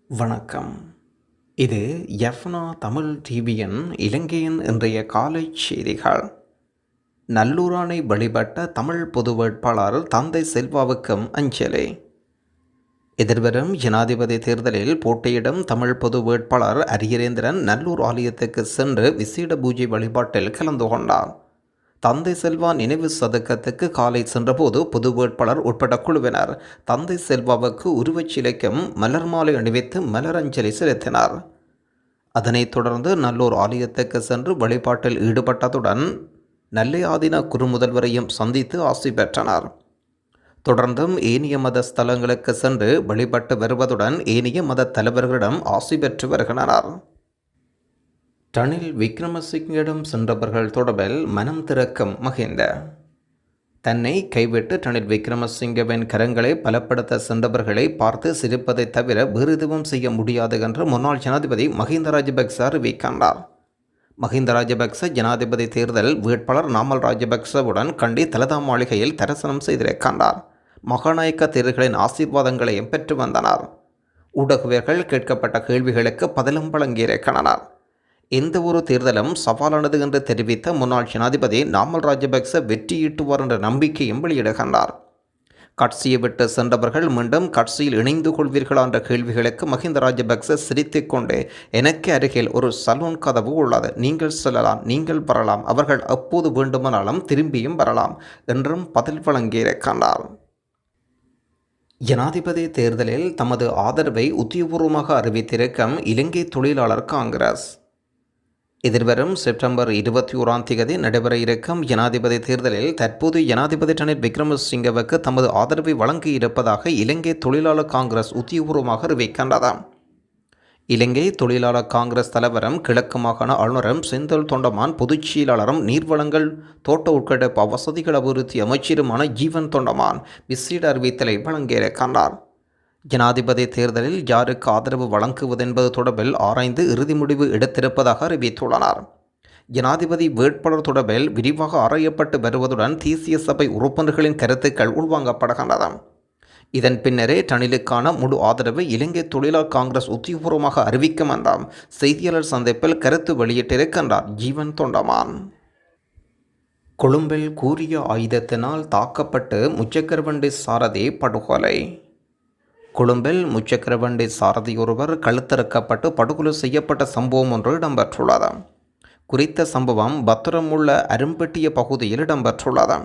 வணக்கம். இது எஃப்னா தமிழ் டிவியின் இலங்கையின் இன்றைய காலை செய்திகள். நல்லூரானை வழிபட்ட தமிழ் பொது வேட்பாளர் தந்தை செல்வாவுக்கும் அஞ்சலி. எதிர்வரும் ஜனாதிபதி தேர்தலில் போட்டியிடும் தமிழ் பொது வேட்பாளர் அரியரேந்திரன் நல்லூர் ஆலயத்துக்கு சென்று விசேட பூஜை வழிபாட்டில் கலந்து கொண்டார். தந்தை செல்வா நினைவு சதுக்கத்துக்கு காலை சென்றபோது பொது வேட்பாளர் உட்பட்ட குழுவினர் தந்தை செல்வாவுக்கு உருவச்சிலைக்கும் மலர் மாலை அணிவித்து மலரஞ்சலி செலுத்தினார். அதனைத் தொடர்ந்து நல்லூர் ஆலயத்துக்கு சென்று வழிபாட்டில் ஈடுபட்டதுடன் நல்லையாதீன குருமுதல்வரையும் சந்தித்து ஆசி பெற்றனர். தொடர்ந்தும் ஏனைய மத ஸ்தலங்களுக்கு சென்று வழிபட்டு வருவதுடன் ஏனைய மத தலைவர்களிடம் ஆசி பெற்று வருகின்றனர். ரணில் விக்ரமசிங்கிடம் சென்றவர்கள் தொடர்பில் மனம் திறக்கும் மஹிந்த. தன்னை கைவிட்டு ரணில் விக்ரமசிங்கவின் கரங்களை பலப்படுத்த சென்றவர்களை பார்த்து சிரிப்பதை தவிர வேறு எதுவும் செய்ய முடியாது என்று முன்னாள் ஜனாதிபதி மஹிந்த ராஜபக்ச அறிவிக்கின்றார். மஹிந்த ராஜபக்ச ஜனாதிபதி தேர்தல் வேட்பாளர் நாமல் ராஜபக்சவுடன் கண்டி தலதா மாளிகையில் தரிசனம் செய்திருக்கின்றார். மகாநாயக்க தேர்தல்களின் ஆசீர்வாதங்களையும் பெற்று வந்தனர். ஊடகவியர்கள் கேட்கப்பட்ட கேள்விகளுக்கு பதிலும் வழங்கியிருக்கின்றனர். எந்த ஒரு தேர்தலும் சவாலானது என்று தெரிவித்த முன்னாள் ஜனாதிபதி நாமல் ராஜபக்ச வெற்றியீட்டுவார் என்ற நம்பிக்கையும் வெளியிடுகின்றார். கட்சியை விட்டு சென்றவர்கள் மீண்டும் கட்சியில் இணைந்து கொள்வீர்களா என்ற கேள்விகளுக்கு மஹிந்த ராஜபக்ச சிரித்துக் கொண்டே, எனக்கு அருகில் ஒரு சலூன் கதவு உள்ளது, நீங்கள் செல்லலாம், நீங்கள் வரலாம், அவர்கள் எப்போது வேண்டுமானாலும் திரும்பியும் வரலாம் என்றும் பதில் வழங்கியிருக்கின்றார். ஜனாதிபதி தேர்தலில் தமது ஆதரவை உத்தியபூர்வமாக அறிவித்திருக்கும் இலங்கை தொழிலாளர் காங்கிரஸ். எதிர்வரும் செப்டம்பர் 21 நடைபெற இருக்கும் ஜனாதிபதி தேர்தலில் தற்போது ஜனாதிபதி ரணில் விக்ரமசிங்கவுக்கு தமது ஆதரவை வழங்கியிருப்பதாக இலங்கை தொழிலாளர் காங்கிரஸ் உத்தியபூர்வமாக அறிவிக்கின்றது. இலங்கை தொழிலாளர் காங்கிரஸ் தலைவரும் கிழக்கு மாகாண ஆளுநரும் செந்தில் தொண்டமான் பொதுச் செயலாளரும் நீர்வளங்கள் தோட்ட உட்கட்டமைப்பு வசதிகள் அபிவிருத்தி அமைச்சருமான ஜீவன் தொண்டமான் விசேட அறிவித்தலை வழங்கியிருக்கின்றார். ஜனாதிபதி தேர்தலில் யாருக்கு ஆதரவு வழங்குவது என்பது தொடர்பில் ஆராய்ந்து இறுதி முடிவு எடுத்திருப்பதாக அறிவித்துள்ளனர். ஜனாதிபதி வேட்பாளர் தொடர்பில் விரிவாக ஆராயப்பட்டு வருவதுடன் தேசிய சபை உறுப்பினர்களின் கருத்துக்கள் உள்வாங்கப்படுகின்றன. இதன் பின்னரே ரணிலுக்கான முழு ஆதரவு இலங்கை தொழிலாளர் காங்கிரஸ் உத்தியபூர்வமாக அறிவிக்கும் என்றாம் செய்தியாளர் சந்திப்பில் கருத்து வெளியிட்டிருக்கின்றார் ஜீவன் தொண்டமான். கொழும்பில் கூரிய ஆயுதத்தினால் தாக்கப்பட்டு முச்சக்கரவண்டி சாரதி படுகொலை. கொழும்பில் முச்சக்கரவண்டி சாரதியொருவர் கழுத்தறுக்கப்பட்டு படுகொலை செய்யப்பட்ட சம்பவம் ஒன்று இடம்பெற்றுள்ளது. குறித்த சம்பவம் பத்திரம் உள்ள அரும்பெட்டிய பகுதியில் இடம்பெற்றுள்ளது.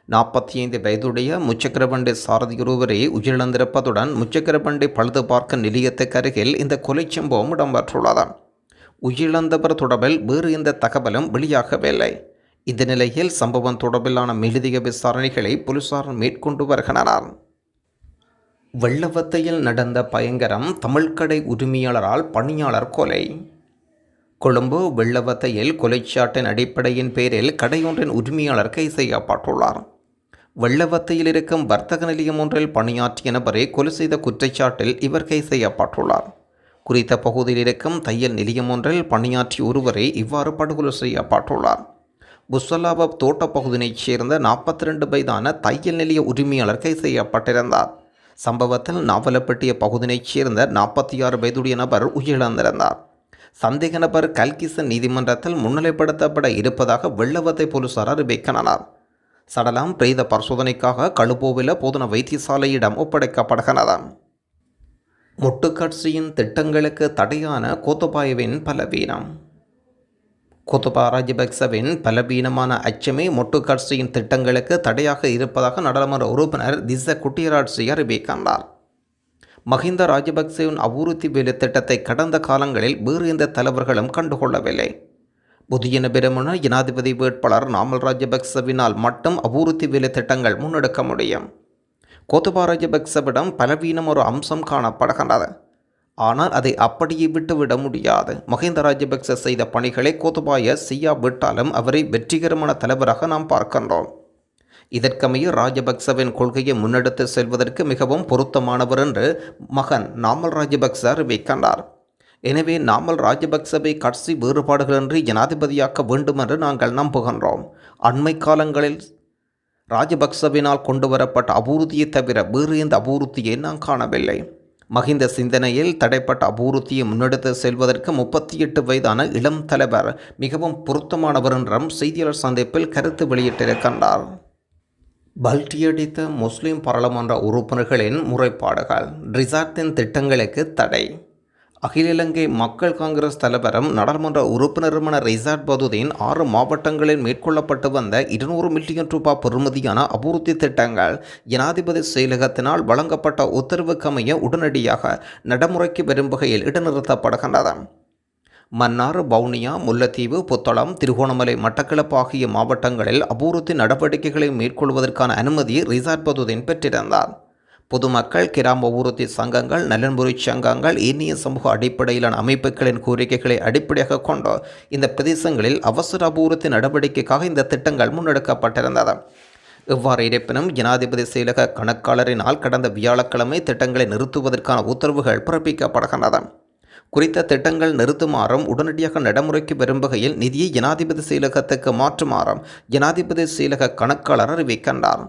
45 வயதுடைய முச்சக்கரவண்டி சாரதியொருவரை உயிரிழந்திருப்பதுடன் முச்சக்கரவண்டி பழுது பார்க்க நிலையத்துக்கு அருகில் இந்த கொலை சம்பவம் இடம்பெற்றுள்ளது. உயிரிழந்தவர் தொடர்பில் வேறு எந்த தகவலும் வெளியாகவில்லை. இந்த நிலையில் சம்பவம் தொடர்பிலான மேலதிக விசாரணைகளை போலீசார் மேற்கொண்டு வருகின்றனர். வெள்ளவத்தையில் நடந்த பயங்கரம், தமிழ்கடை உரிமையாளரால் பணியாளர் கொலை. கொழும்பு வெள்ளவத்தையில் கொலைச்சாட்டின் அடிப்படையின் பேரில் கடையொன்றின் உரிமையாளர் கைது செய்யப்பட்டுள்ளார். வெள்ளவத்தையில் இருக்கும் வர்த்தக நிலையம் ஒன்றில் பணியாற்றிய நபரை கொலை செய்த குற்றச்சாட்டில் இவர் கைது செய்யப்பட்டுள்ளார். குறித்த பகுதியில் இருக்கும் தையல் நிலையம் ஒன்றில் பணியாற்றிய ஒருவரை இவ்வாறு படுகொலை செய்யப்பட்டுள்ளார். புஸ்ஸலாப தோட்ட பகுதியைச் சேர்ந்த 42 வயதான தையல் நிலைய உரிமையாளர் கைது செய்யப்பட்டிருந்தார். சம்பவத்தில் நாவலப்பட்டிய பகுதியைச் சேர்ந்த 46 வயதுடைய நபர் உயிரிழந்திருந்தார். சந்தேக நபர் கல்கிசன் நீதிமன்றத்தில் முன்னிலைப்படுத்தப்பட இருப்பதாக வெள்ளவத்தை போலீசார் அறிவிக்கின்றனர். சடலம் பிரேத பரிசோதனைக்காக களுபோவில போதனா வைத்தியசாலையிடம் ஒப்படைக்கப்படுகிறது. மொட்டு கட்சியின் திட்டங்களுக்கு தடையான கோத்தபாயவின் பலவீனம். கோத்தபா ராஜபக்சவின் பலவீனமான அச்சமே மொட்டு கட்சியின் திட்டங்களுக்கு தடையாக இருப்பதாக நாடாளுமன்ற உறுப்பினர் திஸ்ஸ குட்டியராட்சி அறிவிக்கின்றார். மஹிந்த ராஜபக்சவின் அபிவிருத்தி வேலை திட்டத்தை கடந்த காலங்களில் வேறு எந்த தலைவர்களும் கண்டுகொள்ளவில்லை. புதிய பெருமன ஜனாதிபதி வேட்பாளர் நாமல் ராஜபக்சவினால் மட்டும் அபிவிருத்தி வேலை திட்டங்கள் முன்னெடுக்க முடியும். கோத்தபா ராஜபக்சவிடம் பலவீனம் ஒரு அம்சம் காணப்படுகின்றது. ஆனால் அதை அப்படியே விட்டுவிட முடியாது. மஹிந்த ராஜபக்ச செய்த பணிகளை கோத்தபாய செய்யாவிட்டாலும் அவரை வெற்றிகரமான தலைவராக நாம் பார்க்கின்றோம். இதற்கமைய ராஜபக்சவின் கொள்கையை முன்னெடுத்து செல்வதற்கு மிகவும் பொருத்தமானவர் என்று மகன் நாமல் ராஜபக்ச அறிவிக்கின்றார். எனவே நாமல் ராஜபக்சவை கட்சி வேறுபாடுகளின்றி ஜனாதிபதியாக்க வேண்டும் என்று நாங்கள் நம்புகின்றோம். அண்மை காலங்களில் ராஜபக்சவினால் கொண்டு வரப்பட்ட அபிவிருத்தியை தவிர வேறு எந்த அபிவிருத்தியை நாம் காணவில்லை. மஹிந்த சிந்தனையில் தடைப்பட்ட அபிவிருத்தியை முன்னெடுத்து செல்வதற்கு 38 வயதான இளம் தலைவர் மிகவும் பொருத்தமானவர் என்றும் செய்தியாளர் சந்திப்பில் கருத்து வெளியிட்டிருக்கின்றார். பல்டியடித்த முஸ்லிம் பாராளுமன்ற உறுப்பினர்களின் முறைப்பாடுகள். ரிசார்ட்டின் திட்டங்களுக்கு தடை. அகில இலங்கை மக்கள் காங்கிரஸ் தலைவரும் நாடாளுமன்ற உறுப்பினருமான ரிசார்ட் பதுதீன் 6 மாவட்டங்களில் மேற்கொள்ளப்பட்டு வந்த 200 மில்லியன் ரூபாய் பெறுமதியான அபிவிருத்தி திட்டங்கள் ஜனாதிபதி செயலகத்தினால் வழங்கப்பட்ட உத்தரவுக்கமைய உடனடியாக நடைமுறைக்கு வரும் வகையில் இடைநிறுத்தப்படுகின்றது. மன்னார், வவுனியா, முல்லைத்தீவு, புத்தளம், திருகோணமலை, மட்டக்களப்பு ஆகிய மாவட்டங்களில் அபிவிருத்தி நடவடிக்கைகளை மேற்கொள்வதற்கான அனுமதி ரிசார்ட் பதுதீன் பெற்றிருந்தார். பொதுமக்கள், கிராம அபிவிருத்தி சங்கங்கள், நலன்புரி சங்கங்கள், ஏனைய சமூக அடிப்படையிலான அமைப்புகளின் கோரிக்கைகளை அடிப்படையாக கொண்டு இந்த பிரதேசங்களில் அவசர அபிவிருத்தி நடவடிக்கைக்காக இந்த திட்டங்கள் முன்னெடுக்கப்பட்டிருந்தது. இவ்வாறு இருப்பினும் ஜனாதிபதி செயலக கணக்காளரினால் கடந்த வியாழக்கிழமை திட்டங்களை நிறுத்துவதற்கான உத்தரவுகள் பிறப்பிக்கப்படுகின்றன. குறித்த திட்டங்கள் நிறுத்துமாறும் உடனடியாக நடைமுறைக்கு வரும் வகையில் நிதியை ஜனாதிபதி செயலகத்துக்கு மாற்றுமாறும் ஜனாதிபதி செயலக கணக்காளர் அறிவிக்கின்றார்.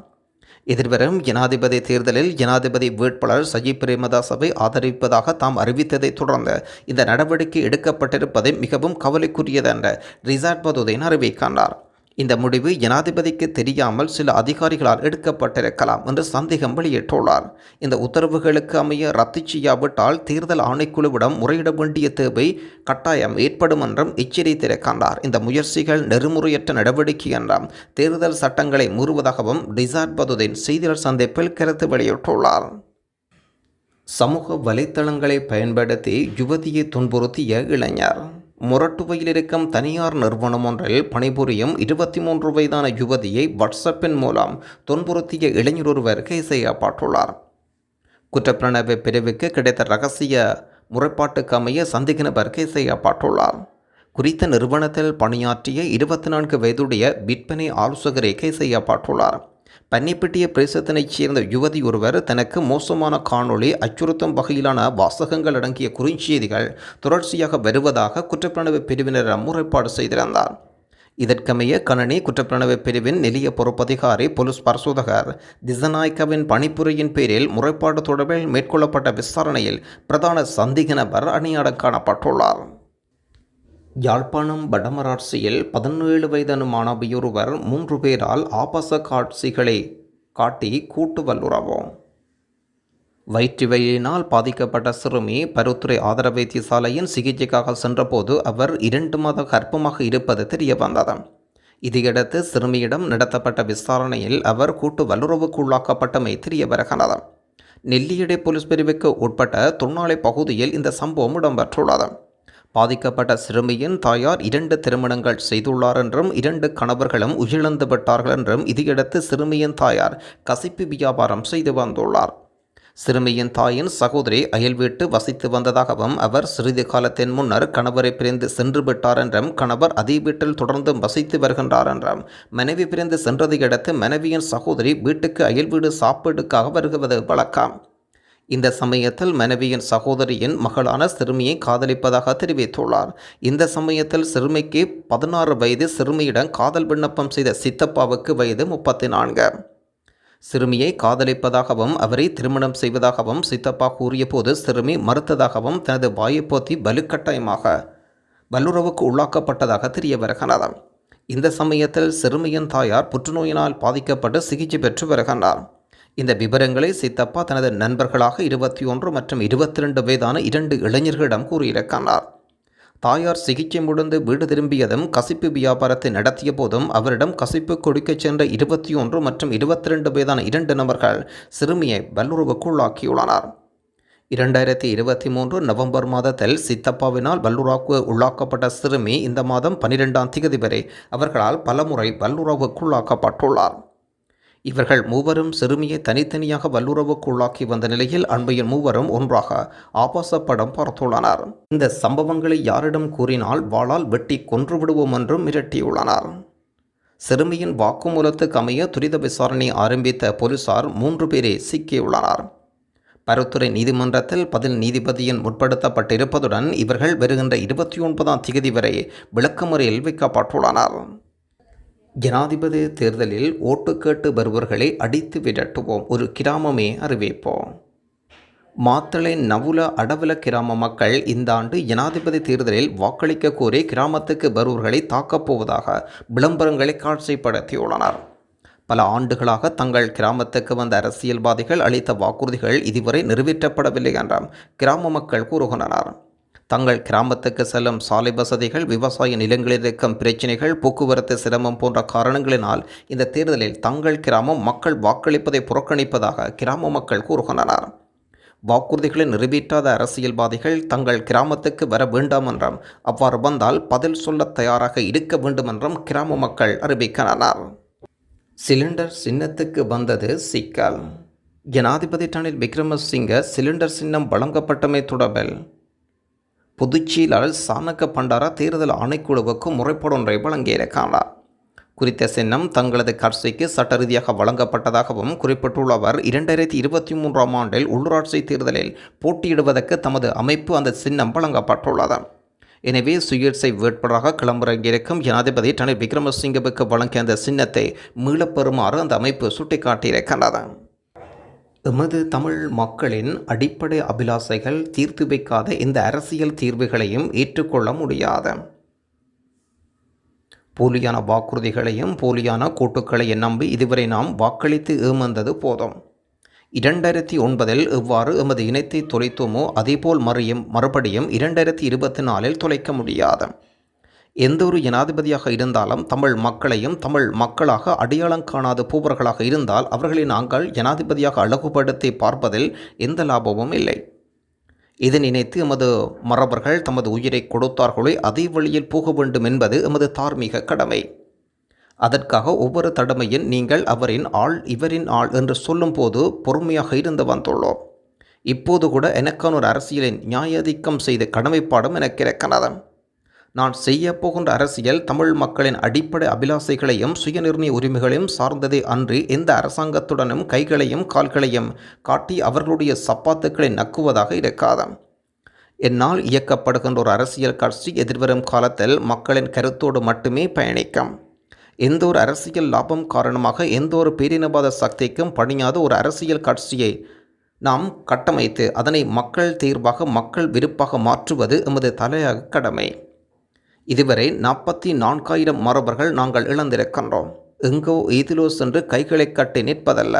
எதிர்வரும் ஜனாதிபதி தேர்தலில் ஜனாதிபதி வேட்பாளர் சஜித் பிரேமதாசவை ஆதரிப்பதாக தாம் அறிவித்ததை தொடர்ந்து இந்த நடவடிக்கை எடுக்கப்பட்டிருப்பது மிகவும் கவலைக்குரியது என்று ரிசார்ட் பதுதீன் அறிவிக்கின்றார். இந்த முடிவு ஜனாதிபதிக்கு தெரியாமல் சில அதிகாரிகளால் எடுக்கப்பட்டிருக்கலாம் என்று சந்தேகம் வெளியிட்டுள்ளார். இந்த உத்தரவுகளுக்கு அமைய ரத்து செய்யாவிட்டால் தேர்தல் ஆணைக்குழுவிடம் முறையிட வேண்டிய தேவை கட்டாயம் ஏற்படும் என்றும் எச்சரித்திருக்கின்றார். இந்த முயற்சிகள் நெறிமுறையற்ற நடவடிக்கை என்றும் தேர்தல் சட்டங்களை மீறுவதாகவும் ரிசார்ட் பதுதீன் செய்தியாளர் சந்திப்பில் கருத்து வெளியிட்டுள்ளார். சமூக வலைத்தளங்களை பயன்படுத்தி யுவதியை துன்புறுத்திய இளைஞர். மொரட்டுவையில் இருக்கும் தனியார் நிறுவனம் ஒன்றில் பணிபுரியும் 23 வயதான யுவதியை வாட்ஸ்அப்பின் மூலம் துன்புறுத்திய இளைஞர் ஒருவர் கைது செய்யப்பட்டுள்ளார். குற்றப்பிரணவ பிரிவுக்கு கிடைத்த இரகசிய முறைப்பாட்டுக்கு அமைய சந்தேக நபர் கைது செய்யப்பட்டுள்ளார். குறித்த நிறுவனத்தில் பணியாற்றிய 24 வயதுடைய விற்பனை ஆலோசகரை கைது செய்யப்பட்டுள்ளார். பன்னிப்பட்டிய பிரதேசத்தினைச் சேர்ந்த யுவதி ஒருவர் தனக்கு மோசமான காணொளி, அச்சுறுத்தும் வகையிலான வாசகங்கள் அடங்கிய குறுஞ்செய்திகள் தொடர்ச்சியாக வருவதாக குற்றப்பிரணவ பிரிவினரிடம் முறைப்பாடு செய்திருந்தார். இதற்கமைய கணனி குற்றப்பிரணவ பிரிவின் நிலைய பொறுப்பதிகாரி போலீஸ் பரிசோதகர் திசநாயக்கவின் பணிப்புரையின் பேரில் முறைப்பாடு தொடர்பில் மேற்கொள்ளப்பட்ட விசாரணையில் பிரதான சந்தேக நபர் அணியாடம் காணப்பட்டுள்ளார். யாழ்ப்பாணம் வடமராட்சியில் 17 வயதான மாணவியொருவர் 3 பேரால் ஆபாச காட்சிகளை காட்டி கூட்டு வல்லுறவு. வயிற்று வலியினால் பாதிக்கப்பட்ட சிறுமி பருத்துறை ஆதார வைத்தியசாலையின் சிகிச்சைக்காக சென்றபோது அவர் 2 மாத கர்ப்பமாக இருப்பது தெரிய வந்தது. இதையடுத்து சிறுமியிடம் நடத்தப்பட்ட விசாரணையில் அவர் கூட்டு வல்லுறவுக்கு உள்ளாக்கப்பட்டமை தெரிய வருகிறது. நெல்லியடை போலீஸ் பிரிவுக்கு உட்பட்ட தொன்னாலை பகுதியில் இந்த சம்பவம் இடம்பெற்றுள்ளது. பாதிக்கப்பட்ட சிறுமியின் தாயார் 2 திருமணங்கள் செய்துள்ளார் என்றும் 2 கணவர்களும் உயிரிழந்து விட்டார்கள் என்றும் இதையடுத்து சிறுமியின் தாயார் கசிப்பு வியாபாரம் செய்து வந்துள்ளார். சிறுமியின் தாயின் சகோதரி அயல் வீட்டு வசித்து வந்ததாகவும் அவர் சிறிது காலத்தின் முன்னர் கணவரை பிரிந்து சென்று விட்டார் என்றும் கணவர் அதே வீட்டில் தொடர்ந்து வசித்து வருகின்றார் என்றும் மனைவி பிரிந்து சென்றதை அடுத்து மனைவியின் சகோதரி வீட்டுக்கு அயல் வீடு சாப்பாடுக்காக வருவது வழக்கம். இந்த சமயத்தில் மனைவியின் சகோதரியின் மகளான சிறுமியை காதலிப்பதாக தெரிவித்துள்ளார். இந்த சமயத்தில் சிறுமிக்கு 16 வயது சிறுமியிடம் காதல் விண்ணப்பம் செய்த சித்தப்பாவுக்கு வயது 34. சிறுமியை காதலிப்பதாகவும் அவரை திருமணம் செய்வதாகவும் சித்தப்பா கூறிய போது சிறுமி மறுத்ததாகவும் தனது வாயைப்போத்தி வலுக்கட்டாயமாக வல்லுறவுக்கு உள்ளாக்கப்பட்டதாக தெரிய வருகிறது. இந்த சமயத்தில் சிறுமியின் தாயார் புற்றுநோயினால் பாதிக்கப்பட்டு சிகிச்சை பெற்று வருகின்றார். இந்த விவரங்களை சித்தப்பா தனது நண்பர்களாக 21 மற்றும் 22 வயதான 2 இளைஞர்களிடம் கூறியிருக்கிறார். தாயார் சிகிச்சை முடிந்து வீடு திரும்பியதும் கசிப்பு வியாபாரத்தை நடத்திய போதும் அவரிடம் கசிப்பு கொடுக்கச் சென்ற 21 மற்றும் 22 வயதான 2 நபர்கள் சிறுமியை வல்லுறவுக்குள்ளாக்கியுள்ளனர். 2023 நவம்பர் மாதத்தில் சித்தப்பாவினால் வல்லுறவுக்கு உள்ளாக்கப்பட்ட சிறுமி இந்த மாதம் 12ஆம் தேதி வரை அவர்களால் பலமுறை வல்லுறவுக்குள்ளாக்கப்பட்டுள்ளார். இவர்கள் மூவரும் சிறுமியை தனித்தனியாக வல்லுறவுக்குள்ளாக்கி வந்த நிலையில் அண்மையில் மூவரும் ஒன்றாக ஆபாச படம் பார்த்துள்ளனர். இந்த சம்பவங்களை யாரிடம் கூறினால் வாளால் வெட்டி கொன்று விடுவோம் என்றும் மிரட்டியுள்ளனர். சிறுமியின் வாக்குமூலத்துக்கு அமைய துரித விசாரணை ஆரம்பித்த போலீசார் 3 பேரை சிக்கியுள்ளனர். பருத்துறை நீதிமன்றத்தில் பதில் நீதிபதியின் முற்படுத்தப்பட்டிருப்பதுடன் இவர்கள் வருகின்ற 29ஆம் தேதி வரை விளக்கமறியலில் வைக்கப்பட்டுள்ளனர். ஜனாதிபதி தேர்தலில் ஓட்டு கேட்டு வருபவர்களை அடித்து விரட்டுவோம், ஒரு கிராமமே அறிவிப்போம். மாத்தளை நவுல அடவல கிராம மக்கள் இந்த ஆண்டு ஜனாதிபதி தேர்தலில் வாக்களிக்க கோரி கிராமத்துக்கு வருவர்களை தாக்கப் போவதாக விளம்பரங்களை காட்சிப்படுத்தியுள்ளனர். பல ஆண்டுகளாக தங்கள் கிராமத்துக்கு வந்த அரசியல்வாதிகள் அளித்த வாக்குறுதிகள் இதுவரை நிறைவேற்றப்படவில்லை என்றும் கிராம மக்கள் கூறுகின்றனர். தங்கள் கிராமத்துக்கு செல்லும் சாலை வசதிகள், விவசாய நிலங்களில் இருக்கும் பிரச்சினைகள், போக்குவரத்து சிரமம் போன்ற காரணங்களினால் இந்த தேர்தலில் தங்கள் கிராமம் மக்கள் வாக்களிப்பதை புறக்கணிப்பதாக கிராம மக்கள் கூறுகின்றனர். வாக்குறுதிகளை நிறைவேற்றாத அரசியல்வாதிகள் தங்கள் கிராமத்துக்கு வர வேண்டாம் என்றும் அவ்வாறு வந்தால் பதில் சொல்ல தயாராக இருக்க வேண்டும் என்றும் கிராம மக்கள் அறிவிக்கின்றனர். சிலிண்டர் சின்னத்துக்கு வந்தது சிக்கல். ஜனாதிபதி ரணில் விக்ரமசிங்க சிலிண்டர் சின்னம் வழங்கப்பட்டமை தொடர்பில் பொதுச்செயலாளர் சானக்க பண்டார தேர்தல் ஆணைக்குழுவுக்கு முறைப்பாடு ஒன்றை வழங்கியிருக்கிறார். குறித்த சின்னம் தங்களது கட்சிக்கு சட்ட ரீதியாக வழங்கப்பட்டதாகவும் குறிப்பிட்டுள்ள அவர் 2023ஆம் ஆண்டில் உள்ளூராட்சி தேர்தலில் போட்டியிடுவதற்கு தமது அமைப்பு அந்த சின்னம் வழங்கப்பட்டுள்ளது. எனவே சுயேட்சை வேட்பாளராக களமிறங்கியிருக்கும் ஜனாதிபதி ரணில் விக்ரமசிங்கவுக்கு வழங்கிய அந்த சின்னத்தை மீளப்பெறுமாறு அந்த அமைப்பு சுட்டிக்காட்டியிருக்கின்றது. எமது தமிழ் மக்களின் அடிப்படை அபிலாசைகள் தீர்த்து வைக்காத இந்த அரசியல் தீர்வுகளையும் ஏற்றுக்கொள்ள முடியாது. போலியான வாக்குறுதிகளையும் போலியான கூட்டுக்களையும் நம்பி இதுவரை நாம் வாக்களித்து ஏமாந்தது போதும். 2009இல் எவ்வாறு எமது இனத்தை தொலைத்தோமோ அதேபோல் மறுபடியும் 2024இல் தொலைக்க முடியாது. எந்த ஒரு ஜனாதிபதியாக இருந்தாலும் தமிழ் மக்களையும் தமிழ் மக்களாக அடையாளம் காணாத போவர்களாக இருந்தால் அவர்களை நாங்கள் ஜனாதிபதியாக அழகுபடுத்தி பார்ப்பதில் எந்த லாபமும் இல்லை. இதை நினைத்து எமது மறவர்கள் தமது உயிரை கொடுத்தார்களே அதே வழியில் போக வேண்டும் என்பது எமது தார்மீக கடமை. அதற்காக ஒவ்வொரு தடமையும் நீங்கள் அவரின் ஆள் இவரின் ஆள் என்று சொல்லும் போது பொறுமையாக இருந்து வந்துள்ளோம். இப்போது கூட எனக்கான ஒரு அரசியலின் நியாயாதிக்கம் செய்த கடமைப்பாடும் எனக்கு இருக்கிறது. நான் செய்ய போகின்ற அரசியல் தமிழ் மக்களின் அடிப்படை அபிலாசைகளையும் சுயநிர்ணய உரிமைகளையும் சார்ந்ததே அன்றி எந்த அரசாங்கத்துடனும் கைகளையும் கால்களையும் காட்டி அவர்களுடைய சப்பாத்துக்களை நக்குவதாக இருக்காது. என்னால் இயக்கப்படுகின்ற ஒரு அரசியல் கட்சி எதிர்வரும் காலத்தில் மக்களின் கருத்தோடு மட்டுமே பயணிக்கும். எந்த ஒரு அரசியல் லாபம் காரணமாக எந்த ஒரு பேரினவாத சக்திக்கும் பணியாத ஒரு அரசியல் கட்சியை நாம் கட்டமைத்து அதனை மக்கள் தேர்வாக மக்கள் விருப்பாக மாற்றுவது எமது தலையாக கடமை. இதுவரை 44,000 மறவர்கள் நாங்கள் இழந்திருக்கின்றோம். எங்கோ ஏதிலோ சென்று கைகளை கட்டி நிற்பதல்ல.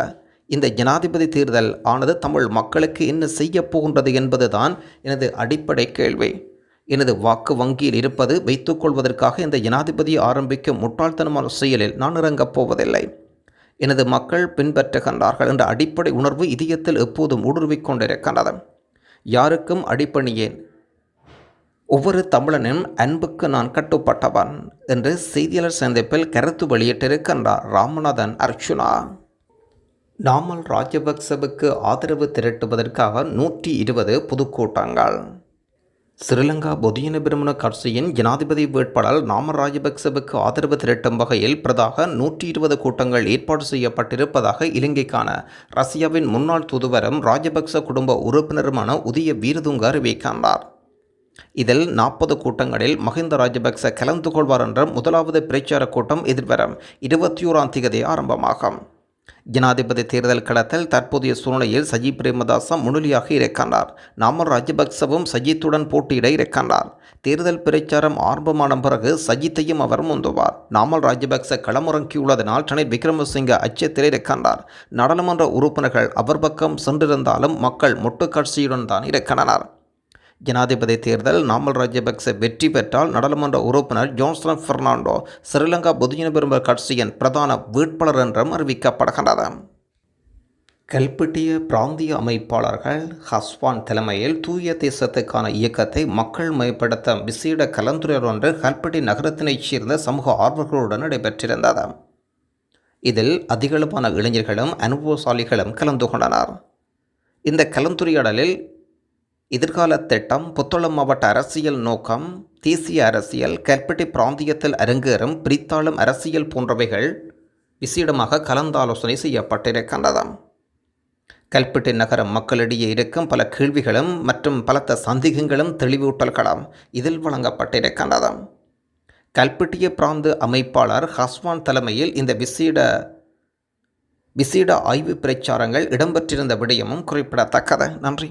இந்த ஜனாதிபதி தேர்தல் ஆனது தமிழ் மக்களுக்கு என்ன செய்ய போகின்றது என்பதுதான் எனது அடிப்படை கேள்வி. எனது வாக்கு வங்கியில் இருப்பது வைத்துக்கொள்வதற்காக இந்த ஜனாதிபதியை ஆரம்பிக்கும் முட்டாள்தனமான செயலில் நான் இறங்கப் போவதில்லை. எனது மக்கள் பின்பற்றுகின்றார்கள் என்ற அடிப்படை உணர்வு இதயத்தில் எப்போதும் ஊடுருவிக் கொண்டிருக்கின்றது. யாருக்கும் அடிப்பணியேன். ஒவ்வொரு தமிழனின் அன்புக்கு நான் கட்டுப்பட்டவன் என்று செய்தியாளர் சந்திப்பில் கருத்து வெளியிட்டிருக்கின்றார் ராமநாதன் அர்ச்சுனா. நாமல் ராஜபக்சவுக்கு ஆதரவு திரட்டுவதற்காக 120 பொதுக்கூட்டங்கள். ஸ்ரீலங்கா பொதுஜன பெரமுன கட்சியின் ஜனாதிபதி வேட்பாளர் நாமல் ராஜபக்சவுக்கு ஆதரவு திரட்டும் வகையில் பிரதாக 120 கூட்டங்கள் ஏற்பாடு செய்யப்பட்டிருப்பதாக இலங்கைக்கான ரஷ்யாவின் முன்னாள் தூதுவரும் ராஜபக்ச குடும்ப உறுப்பினருமான உதய வீரதுங்க அறிவிக்கின்றார். இதில் 40 கூட்டங்களில் மஹிந்த ராஜபக்ச கலந்து கொள்வார் என்ற முதலாவது பிரச்சார கூட்டம் எதிர்வரும் 21ஆம் தேதி ஆரம்பமாகும். ஜனாதிபதி தேர்தல் களத்தில் தற்போதைய சூழ்நிலையில் சஜித் பிரேமதாச முன்னிலையாக இருக்கின்றார். நாமல் ராஜபக்சவும் சஜித்துடன் போட்டியிட இருக்கின்றார். தேர்தல் பிரச்சாரம் ஆரம்பமான பிறகு சஜித்தையும் அவர் முந்துவார். நாமல் ராஜபக்ச களமிறங்கியுள்ளதனால் ரணில் விக்ரமசிங்க அச்சத்தில் இருக்கின்றார். நாடாளுமன்ற உறுப்பினர்கள் அவர் பக்கம் சென்றிருந்தாலும் மக்கள் மொட்டு கட்சியுடன் தான் இருக்கின்றனர். ஜனாதிபதி தேர்தல் நாமல் ராஜபக்ச வெற்றி பெற்றால் நாடாளுமன்ற உறுப்பினர் ஜோன்சன் பெர்னாண்டோ ஸ்ரீலங்கா பொதுஜன பெரமுன கட்சியின் பிரதான வேட்பாளர் என்றும் அறிவிக்கப்படுகின்றது. கல்பிட்டிய பிராந்திய அமைப்பாளர்கள் ஹஸ்வான் தலைமையில் தூய தேசத்துக்கான இயக்கத்தை மக்கள் மயப்படுத்த விசேட கலந்துரையாடல் ஒன்று கல்பிட்டி நகரத்தினைச் சேர்ந்த சமூக ஆர்வலர்களுடன் நடைபெற்றிருந்தது. இதில் அதிகளவான இளைஞர்களும் அனுபவசாலிகளும் கலந்து கொண்டனர். இந்த கலந்துரையாடலில் எதிர்கால திட்டம், புத்தளம் மாவட்ட அரசியல் நோக்கம், தேசிய அரசியல், கல்பிட்டி பிராந்தியத்தில் அரங்கேறும் பிரித்தாளும் அரசியல் போன்றவைகள் விசேடமாக கலந்தாலோசனை செய்யப்பட்டிருக்கின்றது. கல்பிட்டி நகர மக்களிடையே இருக்கும் பல கேள்விகளும் மற்றும் பலத்த சந்தேகங்களும் தெளிவூட்டல்களும் இதில் வழங்கப்பட்டிருக்கின்றது. கல்பிட்டிய பிராந்த அமைப்பாளர் ஹஸ்வான் தலைமையில் இந்த விசேட ஆய்வு பிரச்சாரங்கள் இடம்பெற்றிருந்த விடயமும் குறிப்பிடத்தக்கது. நன்றி.